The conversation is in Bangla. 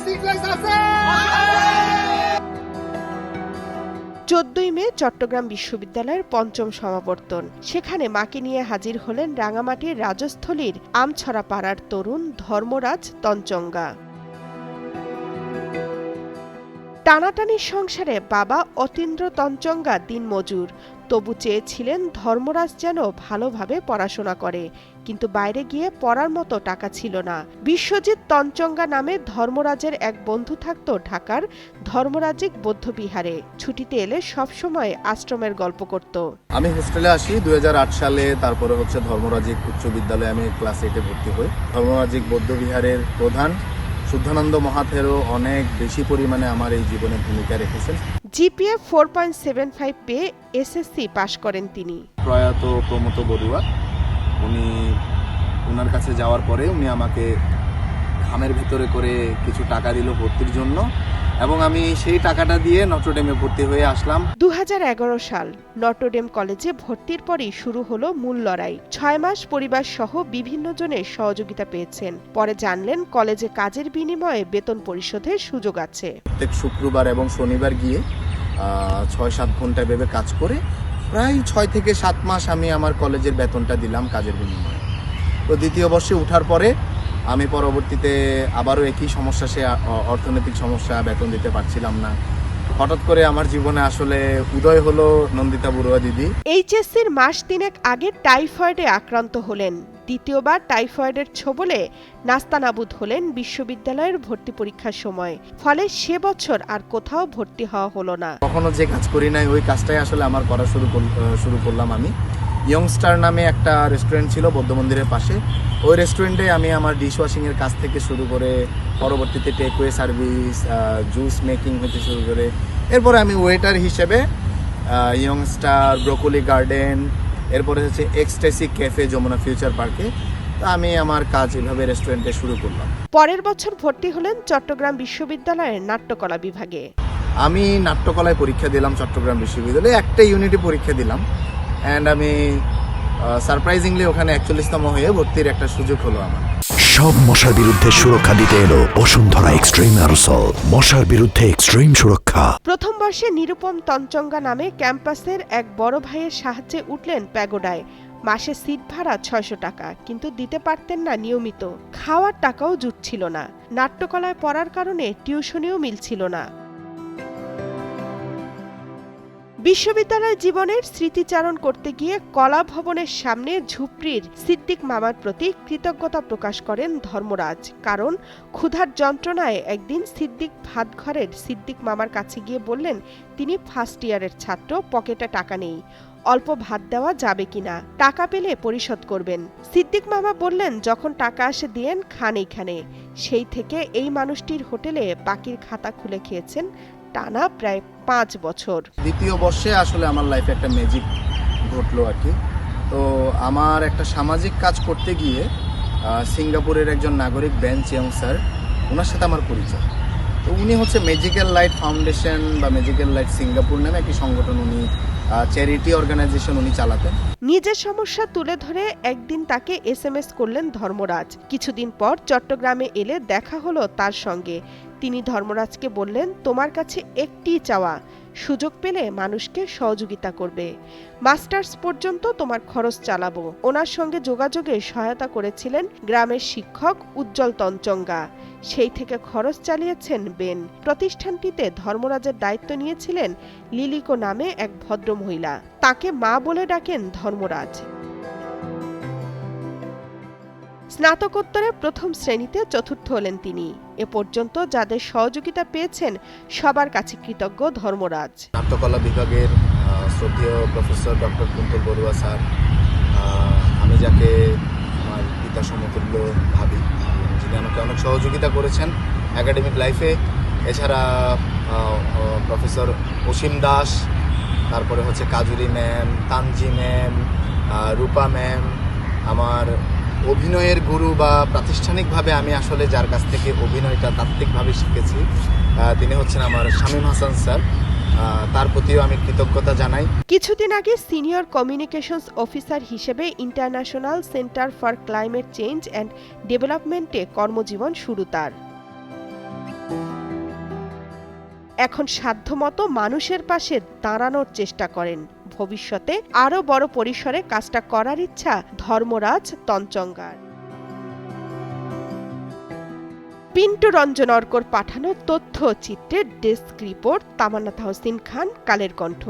14ই মে চট্টগ্রাম বিশ্ববিদ্যালয়ের পঞ্চম সমাবর্তন। সেখানে মাকে নিয়ে হাজির হলেন রাঙামাটির রাজস্থলীর আমছড়া পাড়ার তরুণ ধর্মরাজ তঞ্চঙ্গা। টানাটানির সংসারে বাবা অতীন্দ্র তঞ্চঙ্গা দিনমজুর, তবু চেয়েছিলেন ধর্মরাজ যেন ভালোভাবে পড়াশোনা করে, কিন্তু বাইরে গিয়ে পড়ার মতো টাকা ছিল না। বিশ্বজিৎ তঞ্চঙ্গা নামে ধর্মরাজের এক বন্ধু থাকত ঢাকার ধর্মরাজিক বৌদ্ধবিহারে। ছুটিতে এলে সবসময় আশ্রমের গল্প করত। আমি হোস্টেলে আসি 2008 সালে, তারপরে ধর্মরাজিক উচ্চ বিদ্যালয়ে আমি ক্লাস 8-এ ভর্তি হই। ধর্মরাজিক বৌদ্ধবিহারের প্রধান শুদ্ধানন্দ মহাথেরও অনেক বেশি পরিমাণে আমার এই জীবনে ভূমিকা রেখেছেন। জিপিএ 4.75 পেয়ে এসএসসি পাশ করেন তিনি। প্রয়াত প্রমথ বড়ুয়া ওনার কাছে যাওয়ার পরে উনি আমাকে খামের ভিতরে করে কিছু টাকা দিল ভর্তির জন্য, এবং আমি সেই টাকাটা দিয়ে নটরডেমে ভর্তি হয়ে আসলাম। 2011 সাল নটরডেম কলেজে ভর্তির পরই শুরু হলো মূল লড়াই। 6 মাস পরিবার সহ বিভিন্ন জনের সহযোগিতা পেয়েছেন। পরে জানলেন কলেজে কাজের বিনিময়ে বেতন পরিশোধের সুযোগ আছে। প্রত্যেক শুক্রবার এবং শনিবার গিয়ে 6-7 ঘন্টা ভেবে কাজ করে প্রায় 6 থেকে 7 মাস আমি আমার কলেজের বেতনটা দিলাম কাজের বিনিময়ে। তো দ্বিতীয় বর্ষে ওঠার পরে আমি পরবর্তীতে আবারও একই সমস্যা, সে অর্থনৈতিক সমস্যা, বেতন দিতে পারছিলাম না। হঠাৎ করে আমার জীবনে আসলে উদয় হলো নন্দিতা বড়ুয়া দিদি। এইচএসসির মাস 3 আগে টাইফয়েডে আক্রান্ত হলেন। দ্বিতীয়বার টাইফয়েডের ছোবলে নাস্তানাবুদ হলেন বিশ্ববিদ্যালয়ের ভর্তি পরীক্ষার সময়। ফলে সে বছর আর কোথাও ভর্তি হওয়া হলো না। কখনো যে কাজ করি নাই ওই কাজটাই আসলে আমার করা শুরু করলাম। আমি ইয়ংস্টার নামে একটা রেস্টুরেন্ট ছিল বৌদ্ধ মন্দিরের পাশে। ওই রেস্টুরেন্টে আমি আমার ডিশওয়াশিংয়ের কাজ থেকে শুরু করে পরবর্তীতে টেকওয়ে সার্ভিস, জুস মেকিং হতে শুরু করে এরপরে আমি ওয়েটার হিসেবে ইয়ংস্টার, ব্রোকলি গার্ডেন, এরপরে এক্সটেসি ক্যাফে, যমুনা ফিউচার পার্কে আমি আমার কাজ এভাবে রেস্টুরেন্টে শুরু করলাম। পরের বছর ভর্তি হলেন চট্টগ্রাম বিশ্ববিদ্যালয়ের নাট্যকলা বিভাগে। আমি নাট্যকলায় পরীক্ষা দিলাম চট্টগ্রাম বিশ্ববিদ্যালয়ে, একটা ইউনিটে পরীক্ষা দিলাম, অ্যান্ড আমি সারপ্রাইজিংলি ওখানে 41তম হয়ে ভর্তির একটা সুযোগ হলো আমার। সব মশার বিরুদ্ধে সুরক্ষা দিতে এলো বসুন্ধরা এক্সট্রিম অ্যারোসল, মশার বিরুদ্ধে এক্সট্রিম সুরক্ষা। প্রথম বর্ষে নিরুপম তঞ্চঙ্গা নামে ক্যাম্পাসের এক বড় ভাইয়ের সাহায্যে উঠলেন প্যাগোডায়। মাসে সিট ভাড়া 600 টাকা, কিন্তু দিতে পারতেন না নিয়মিত। খাওয়ার টাকাও জুটছিল না। নাট্যকলায় পড়ার কারণে টিউশনিও মিলছিল না। বিশ্ববিদ্যালয় জীবনের স্মৃতিচারণ করতে গিয়ে কলা ভবনের সামনে ঝুপড়ির সিদ্দিক মামার প্রতি কৃতজ্ঞতা প্রকাশ করেন ধর্মরাজ। কারণ ক্ষুধার যন্ত্রণায় একদিন সিদ্দিক ভাতঘরের সিদ্দিক মামার কাছে গিয়ে বললেন তিনি ফার্স্ট ইয়ারের ছাত্র, পকেটে টাকা নেই, অল্প ভাত দেওয়া যাবে কিনা, টাকা পেলে পরিশোধ করবেন। সিদ্দিক মামা বললেন যখন টাকা আসে দিয়েন, খান এইখানে। সেই থেকে এই মানুষটির হোটেলে বাকির খাতা খুলে খেয়েছেন টানা প্রায় 5 বছর। দ্বিতীয় বর্ষে আসলে আমার লাইফে একটা ম্যাজিক ঘটলো আর কি। তো আমার একটা সামাজিক কাজ করতে গিয়ে সিঙ্গাপুরের একজন নাগরিক বেন চিয়ং স্যার, ওনার সাথে আমার পরিচয়। তো উনি ম্যাজিক্যাল লাইট ফাউন্ডেশন বা ম্যাজিক্যাল লাইট সিঙ্গাপুর নামে একটি সংগঠন, উনি চ্যারিটি অর্গানাইজেশন উনি চালাতেন। নিজের সমস্যা তুলে ধরে একদিন তাকে এসএমএস করলেন ধর্মরাজ। কিছুদিন পর চট্টগ্রামে এলে দেখা হলো তার সঙ্গে। তিনি ধর্মরাজকে বললেন তোমার কাছে একটি চাওয়া, সুযোগ পেলে মানুষকে সহযোগিতা করবে, মাস্টার্স পর্যন্ত তোমার খরচ চালাবো। ওনার সঙ্গে যোগাযোগে সহায়তা করেছিলেন গ্রামের শিক্ষক উজ্জ্বল তঞ্চঙ্গা। সেই থেকে খরচ চালিয়েছেন বেন। প্রতিষ্ঠানটিতে ধর্মরাজের দায়িত্ব নিয়েছিলেন লিলিকো নামে এক ভদ্র মহিলা। তাকে মা বলে ডাকেন ধর্মরাজ। স্নাতকোত্তরে প্রথম শ্রেণীতে চতুর্থ হলেন তিনি। এ পর্যন্ত যাদের সহযোগিতা পেয়েছেন সবার কাছে কৃতজ্ঞ ধর্মরাজ। নাট্যকলা বিভাগের শ্রদ্ধেয় professor doctor Kuntal Barua sir, আমি যাকে আমার পিতা সমতুল্য ভাবি, যিনি আমাকে অনেক সহযোগিতা করেছেন একাডেমিক লাইফে। এছাড়া প্রফেসর অসীম দাস, তারপরে কাজুরি ম্যাম, তানজি ম্যাম, রূপা ম্যাম, আমার অভিনয়ের গুরু বা প্রাতিষ্ঠানিকভাবে আমি আসলে যার কাছ থেকে অভিনয়টা তাত্ত্বিকভাবে শিখেছি তিনি আমার শামীম হাসান স্যার। তার প্রতিও আমি কৃতজ্ঞতা জানাই। কিছুদিন আগে সিনিয়র কমিউনিকেশনস অফিসার হিসেবে International Centre for Climate Change and ডেভেলপমেন্টে কর্মজীবন শুরু তার। এখন সাধ্যমতো মানুষের পাশে দাঁড়ানোর চেষ্টা করেন। ভবিষ্যতে আরও বড় পরিসরে কাজটা করার ইচ্ছা ধর্মরাজ তঞ্চঙ্গার। পিন্টু রঞ্জন অর্কর পাঠানো তথ্য চিত্রের ডেস্ক রিপোর্ট, তামান্না তাহসিন খান, কালের কণ্ঠ।